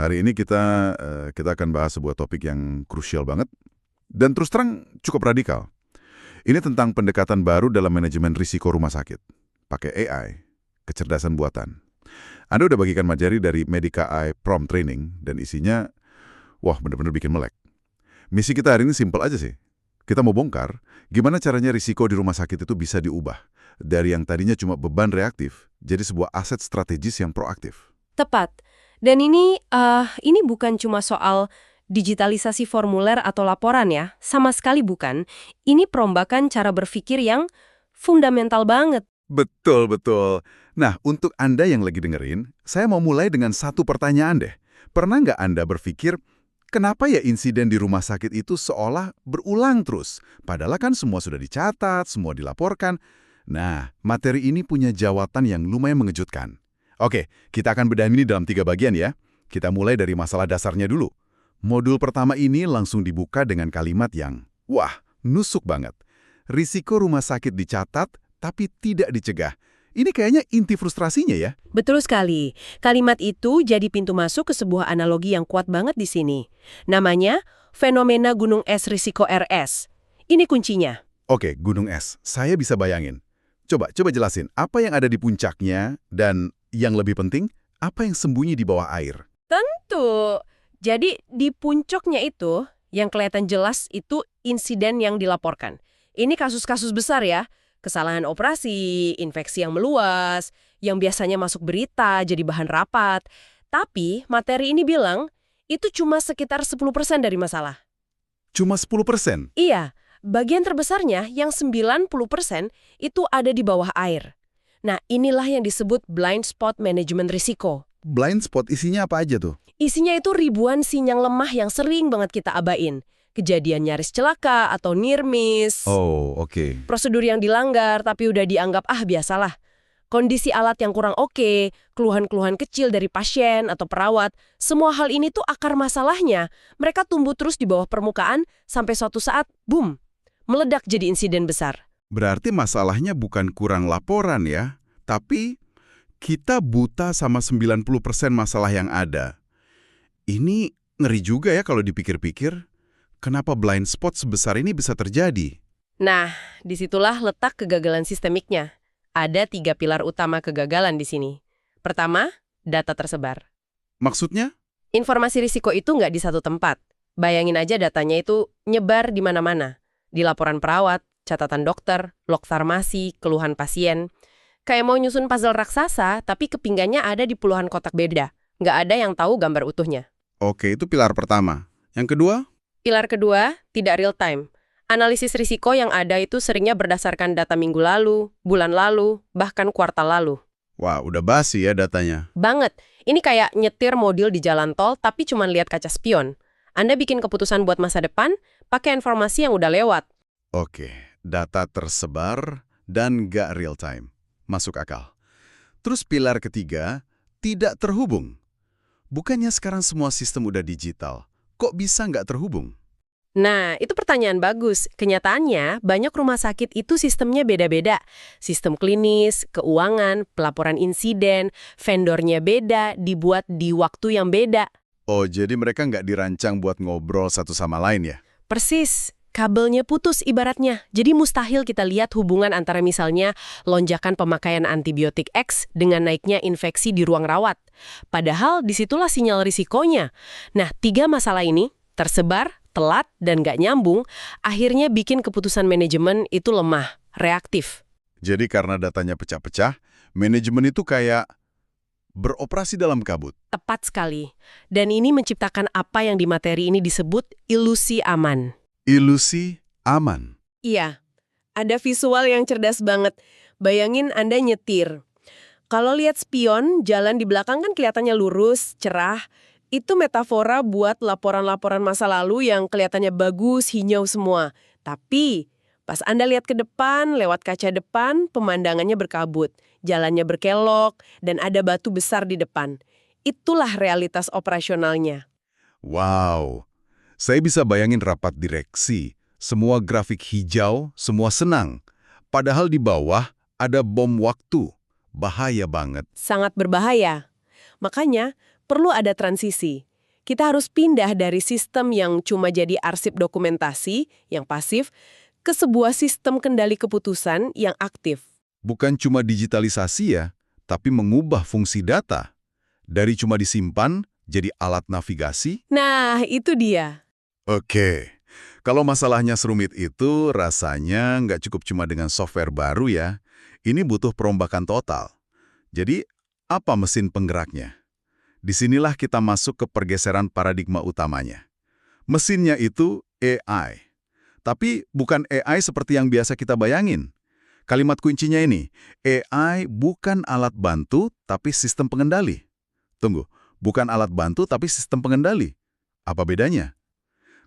Hari ini kita akan bahas sebuah topik yang krusial banget dan terus terang cukup radikal. Ini tentang pendekatan baru dalam manajemen risiko rumah sakit. Pakai AI, kecerdasan buatan. Anda udah bagikan materi dari Medica AI Prompt Training dan isinya, wah bener-bener bikin melek. Misi kita hari ini simpel aja sih. Kita mau bongkar gimana caranya risiko di rumah sakit itu bisa diubah. Dari yang tadinya cuma beban reaktif, jadi sebuah aset strategis yang proaktif. Tepat. Dan ini bukan cuma soal digitalisasi formuler atau laporan ya, sama sekali bukan. Ini perombakan cara berpikir yang fundamental banget. Betul, betul. Nah, untuk Anda yang lagi dengerin, saya mau mulai dengan satu pertanyaan deh. Pernah nggak Anda berpikir, kenapa ya insiden di rumah sakit itu seolah berulang terus? Padahal kan semua sudah dicatat, semua dilaporkan. Nah, materi ini punya jawaban yang lumayan mengejutkan. Oke, kita akan bedah ini dalam 3 bagian ya. Kita mulai dari masalah dasarnya dulu. Modul pertama ini langsung dibuka dengan kalimat yang, wah, nusuk banget. Risiko rumah sakit dicatat, tapi tidak dicegah. Ini kayaknya inti frustrasinya ya. Betul sekali. Kalimat itu jadi pintu masuk ke sebuah analogi yang kuat banget di sini. Namanya fenomena gunung es risiko RS. Ini kuncinya. Oke, gunung es. Saya bisa bayangin. Coba jelasin, apa yang ada di puncaknya dan yang lebih penting, apa yang sembunyi di bawah air? Tentu. Jadi di puncaknya itu, yang kelihatan jelas itu insiden yang dilaporkan. Ini kasus-kasus besar ya. Kesalahan operasi, infeksi yang meluas, yang biasanya masuk berita jadi bahan rapat. Tapi materi ini bilang, itu cuma sekitar 10% dari masalah. Cuma 10%? Iya, bagian terbesarnya yang 90% itu ada di bawah air. Nah, inilah yang disebut blind spot manajemen risiko. Blind spot isinya apa aja tuh? Isinya itu ribuan sinyal lemah yang sering banget kita abain. Kejadian nyaris celaka atau near miss. Oh, oke. Prosedur yang dilanggar tapi udah dianggap biasalah. Kondisi alat yang kurang oke, keluhan-keluhan kecil dari pasien atau perawat, semua hal ini tuh akar masalahnya. Mereka tumbuh terus di bawah permukaan sampai suatu saat, boom, meledak jadi insiden besar. Berarti masalahnya bukan kurang laporan ya, tapi kita buta sama 90% masalah yang ada. Ini ngeri juga ya kalau dipikir-pikir. Kenapa blind spot sebesar ini bisa terjadi? Nah, disitulah letak kegagalan sistemiknya. Ada 3 pilar utama kegagalan di sini. Pertama, data tersebar. Maksudnya? Informasi risiko itu nggak di satu tempat. Bayangin aja datanya itu nyebar di mana-mana. Di laporan perawat, catatan dokter, log farmasi, keluhan pasien. Kayak mau nyusun puzzle raksasa, tapi kepinggannya ada di puluhan kotak beda. Nggak ada yang tahu gambar utuhnya. Oke, itu pilar pertama. Yang kedua? Pilar kedua, tidak real time. Analisis risiko yang ada itu seringnya berdasarkan data minggu lalu, bulan lalu, bahkan kuartal lalu. Wah, udah basi ya datanya. Banget. Ini kayak nyetir mobil di jalan tol tapi cuma lihat kaca spion. Anda bikin keputusan buat masa depan, pakai informasi yang udah lewat. Oke, data tersebar dan nggak real time. Masuk akal. Terus pilar ketiga, tidak terhubung. Bukannya sekarang semua sistem udah digital. Kok bisa nggak terhubung? Nah, itu pertanyaan bagus. Kenyataannya, banyak rumah sakit itu sistemnya beda-beda. Sistem klinis, keuangan, pelaporan insiden, vendornya beda, dibuat di waktu yang beda. Oh, jadi mereka nggak dirancang buat ngobrol satu sama lain ya? Persis. Kabelnya putus ibaratnya. Jadi mustahil kita lihat hubungan antara misalnya lonjakan pemakaian antibiotik X dengan naiknya infeksi di ruang rawat. Padahal disitulah sinyal risikonya. Nah, 3 masalah ini, tersebar, telat, dan nggak nyambung, akhirnya bikin keputusan manajemen itu lemah, reaktif. Jadi karena datanya pecah-pecah, manajemen itu kayak beroperasi dalam kabut. Tepat sekali. Dan ini menciptakan apa yang di materi ini disebut ilusi aman. Ilusi aman. Iya, ada visual yang cerdas banget. Bayangin Anda nyetir. Kalau lihat spion, jalan di belakang kan kelihatannya lurus, cerah. Itu metafora buat laporan-laporan masa lalu yang kelihatannya bagus, hijau semua. Tapi, pas Anda lihat ke depan, lewat kaca depan, pemandangannya berkabut. Jalannya berkelok, dan ada batu besar di depan. Itulah realitas operasionalnya. Wow. Saya bisa bayangin rapat direksi, semua grafik hijau, semua senang. Padahal di bawah ada bom waktu. Bahaya banget. Sangat berbahaya. Makanya, perlu ada transisi. Kita harus pindah dari sistem yang cuma jadi arsip dokumentasi, yang pasif, ke sebuah sistem kendali keputusan yang aktif. Bukan cuma digitalisasi ya, tapi mengubah fungsi data. Dari cuma disimpan, jadi alat navigasi. Nah, itu dia. Oke, kalau masalahnya serumit itu, rasanya nggak cukup cuma dengan software baru ya. Ini butuh perombakan total. Jadi, apa mesin penggeraknya? Disinilah kita masuk ke pergeseran paradigma utamanya. Mesinnya itu AI. Tapi bukan AI seperti yang biasa kita bayangin. Kalimat kuncinya ini, AI bukan alat bantu, tapi sistem pengendali. Tunggu, bukan alat bantu, tapi sistem pengendali. Apa bedanya?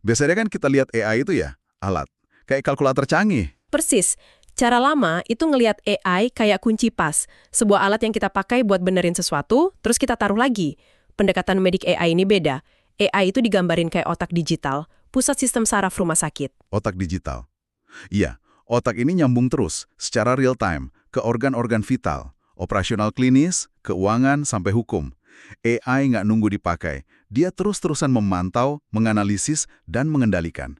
Biasanya kan kita lihat AI itu ya, alat. Kayak kalkulator canggih. Persis. Cara lama itu ngelihat AI kayak kunci pas, sebuah alat yang kita pakai buat benerin sesuatu, terus kita taruh lagi. Pendekatan medik AI ini beda. AI itu digambarin kayak otak digital, pusat sistem saraf rumah sakit. Otak digital. Iya, otak ini nyambung terus, secara real time, ke organ-organ vital, operasional klinis, keuangan, sampai hukum. AI nggak nunggu dipakai, dia terus-terusan memantau, menganalisis, dan mengendalikan.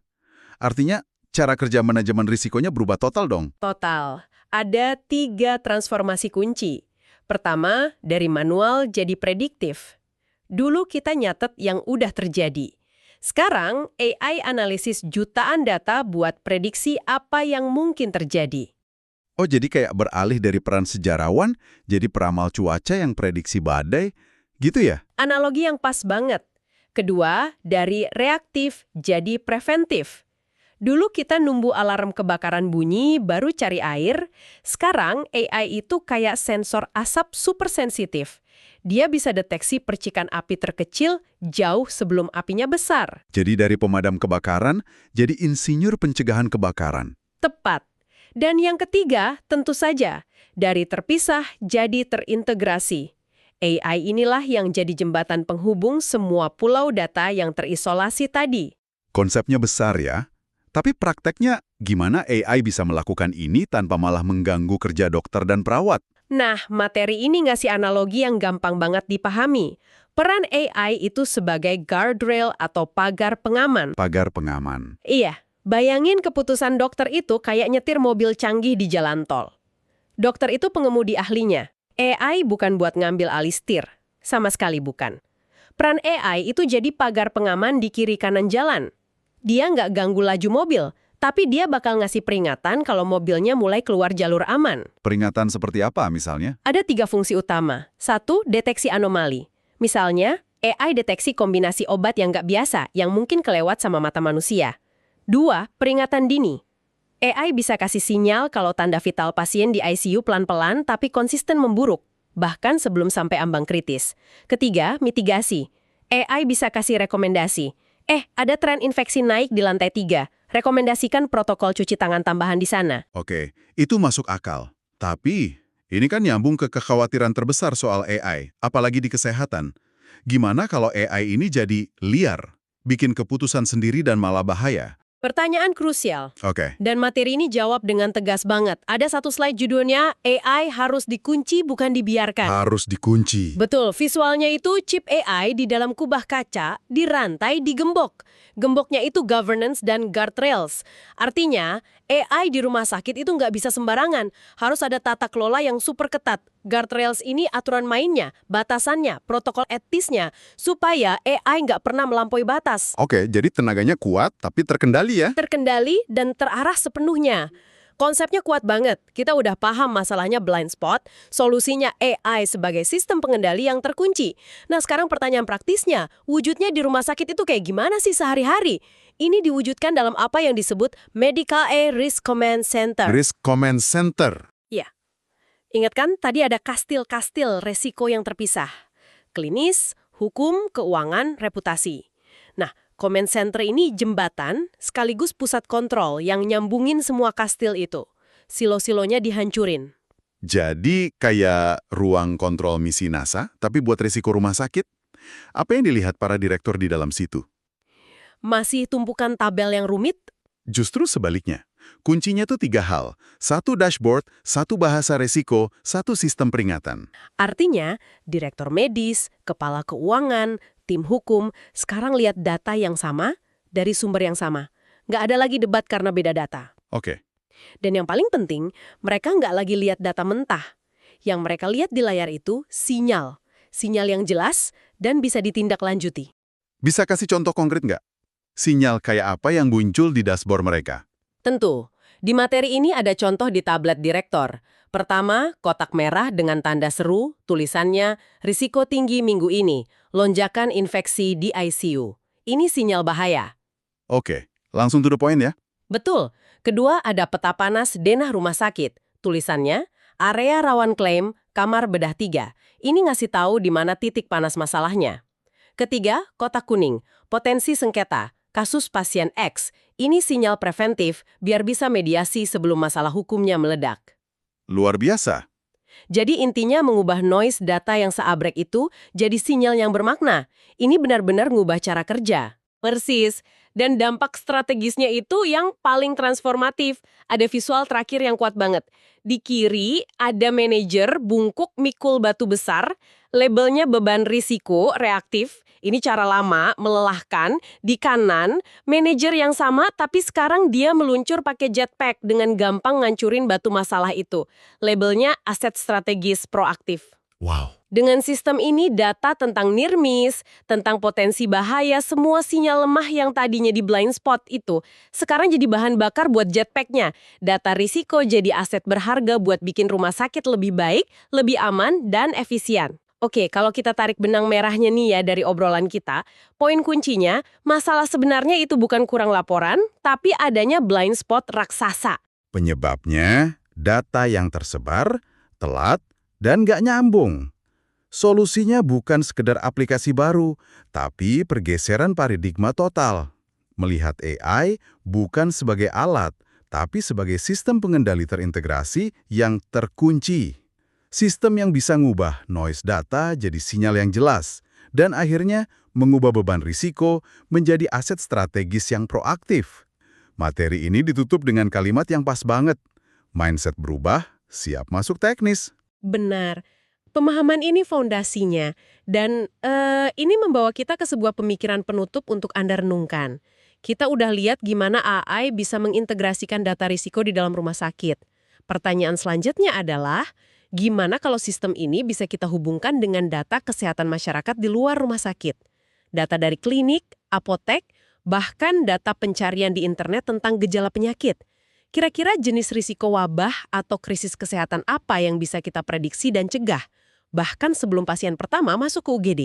Artinya, cara kerja manajemen risikonya berubah total dong. Total. Ada 3 transformasi kunci. Pertama, dari manual jadi prediktif. Dulu kita nyatet yang udah terjadi. Sekarang, AI analisis jutaan data buat prediksi apa yang mungkin terjadi. Oh, jadi kayak beralih dari peran sejarawan, jadi peramal cuaca yang prediksi badai, gitu ya? Analogi yang pas banget. Kedua, dari reaktif jadi preventif. Dulu kita nunggu alarm kebakaran bunyi, baru cari air. Sekarang AI itu kayak sensor asap super sensitif. Dia bisa deteksi percikan api terkecil jauh sebelum apinya besar. Jadi dari pemadam kebakaran, jadi insinyur pencegahan kebakaran. Tepat. Dan yang ketiga, tentu saja, dari terpisah jadi terintegrasi. AI inilah yang jadi jembatan penghubung semua pulau data yang terisolasi tadi. Konsepnya besar ya. Tapi prakteknya, gimana AI bisa melakukan ini tanpa malah mengganggu kerja dokter dan perawat? Nah, materi ini ngasih analogi yang gampang banget dipahami. Peran AI itu sebagai guardrail atau pagar pengaman. Pagar pengaman. Iya, bayangin keputusan dokter itu kayak nyetir mobil canggih di jalan tol. Dokter itu pengemudi ahlinya. AI bukan buat ngambil alih setir. Sama sekali bukan. Peran AI itu jadi pagar pengaman di kiri kanan jalan. Dia nggak ganggu laju mobil, tapi dia bakal ngasih peringatan kalau mobilnya mulai keluar jalur aman. Peringatan seperti apa misalnya? Ada 3 fungsi utama. 1, deteksi anomali. Misalnya, AI deteksi kombinasi obat yang nggak biasa, yang mungkin kelewat sama mata manusia. 2, peringatan dini. AI bisa kasih sinyal kalau tanda vital pasien di ICU pelan-pelan tapi konsisten memburuk, bahkan sebelum sampai ambang kritis. 3, mitigasi. AI bisa kasih rekomendasi. Ada tren infeksi naik di lantai 3. Rekomendasikan protokol cuci tangan tambahan di sana. Oke, itu masuk akal. Tapi, ini kan nyambung ke kekhawatiran terbesar soal AI, apalagi di kesehatan. Gimana kalau AI ini jadi liar, bikin keputusan sendiri dan malah bahaya? Pertanyaan krusial. Oke, Dan materi ini jawab dengan tegas banget. Ada satu slide judulnya, AI harus dikunci bukan dibiarkan. harus dikunci. Betul, visualnya itu chip AI di dalam kubah kaca, di rantai, digembok. Gemboknya itu governance dan guardrails. Artinya, AI di rumah sakit itu nggak bisa sembarangan. Harus ada tata kelola yang super ketat. Guardrails ini aturan mainnya, batasannya, protokol etisnya, supaya AI nggak pernah melampaui batas. Oke, jadi tenaganya kuat tapi terkendali ya? Terkendali dan terarah sepenuhnya. Konsepnya kuat banget. Kita udah paham masalahnya blind spot, solusinya AI sebagai sistem pengendali yang terkunci. Nah, sekarang pertanyaan praktisnya, wujudnya di rumah sakit itu kayak gimana sih sehari-hari? Ini diwujudkan dalam apa yang disebut Medical AI Risk Command Center. Risk Command Center. Ya, ingat kan tadi ada kastil-kastil resiko yang terpisah. Klinis, hukum, keuangan, reputasi. Nah, Command Center ini jembatan sekaligus pusat kontrol yang nyambungin semua kastil itu. Silo-silonya dihancurin. Jadi kayak ruang kontrol misi NASA, tapi buat risiko rumah sakit? Apa yang dilihat para direktur di dalam situ? Masih tumpukan tabel yang rumit? Justru sebaliknya. Kuncinya tuh 3 hal. 1 dashboard, 1 bahasa resiko, 1 sistem peringatan. Artinya, direktur medis, kepala keuangan, tim hukum, sekarang lihat data yang sama dari sumber yang sama. Nggak ada lagi debat karena beda data. Oke. Dan yang paling penting, mereka nggak lagi lihat data mentah. Yang mereka lihat di layar itu sinyal. Sinyal yang jelas dan bisa ditindaklanjuti. Bisa kasih contoh konkret nggak? Sinyal kayak apa yang muncul di dashboard mereka? Tentu, di materi ini ada contoh di tablet direktor. Pertama, kotak merah dengan tanda seru, tulisannya, risiko tinggi minggu ini, lonjakan infeksi di ICU. Ini sinyal bahaya. Oke, langsung to the point ya. Betul. Kedua, ada peta panas denah rumah sakit. Tulisannya, area rawan klaim, kamar bedah 3. Ini ngasih tahu di mana titik panas masalahnya. Ketiga, kotak kuning, potensi sengketa, kasus pasien X. Ini sinyal preventif biar bisa mediasi sebelum masalah hukumnya meledak. Luar biasa. Jadi intinya mengubah noise data yang seabrek itu jadi sinyal yang bermakna. Ini benar-benar ngubah cara kerja. Persis. Dan dampak strategisnya itu yang paling transformatif. Ada visual terakhir yang kuat banget. Di kiri ada manajer bungkuk mikul batu besar, labelnya beban risiko reaktif. Ini cara lama, melelahkan. Di kanan, manajer yang sama tapi sekarang dia meluncur pakai jetpack dengan gampang ngancurin batu masalah itu. Labelnya aset strategis proaktif. Wow. Dengan sistem ini, data tentang near miss, tentang potensi bahaya, semua sinyal lemah yang tadinya di blind spot itu, sekarang jadi bahan bakar buat jetpacknya. Data risiko jadi aset berharga buat bikin rumah sakit lebih baik, lebih aman, dan efisien. Oke, kalau kita tarik benang merahnya nih ya dari obrolan kita, poin kuncinya, masalah sebenarnya itu bukan kurang laporan, tapi adanya blind spot raksasa. Penyebabnya, data yang tersebar, telat, dan nggak nyambung. Solusinya bukan sekedar aplikasi baru, tapi pergeseran paradigma total. Melihat AI bukan sebagai alat, tapi sebagai sistem pengendali terintegrasi yang terkunci. Sistem yang bisa ngubah noise data jadi sinyal yang jelas, dan akhirnya mengubah beban risiko menjadi aset strategis yang proaktif. Materi ini ditutup dengan kalimat yang pas banget. Mindset berubah, siap masuk teknis. Benar. Pemahaman ini fondasinya, dan ini membawa kita ke sebuah pemikiran penutup untuk Anda renungkan. Kita udah lihat gimana AI bisa mengintegrasikan data risiko di dalam rumah sakit. Pertanyaan selanjutnya adalah, gimana kalau sistem ini bisa kita hubungkan dengan data kesehatan masyarakat di luar rumah sakit? Data dari klinik, apotek, bahkan data pencarian di internet tentang gejala penyakit. Kira-kira jenis risiko wabah atau krisis kesehatan apa yang bisa kita prediksi dan cegah? Bahkan sebelum pasien pertama masuk ke UGD.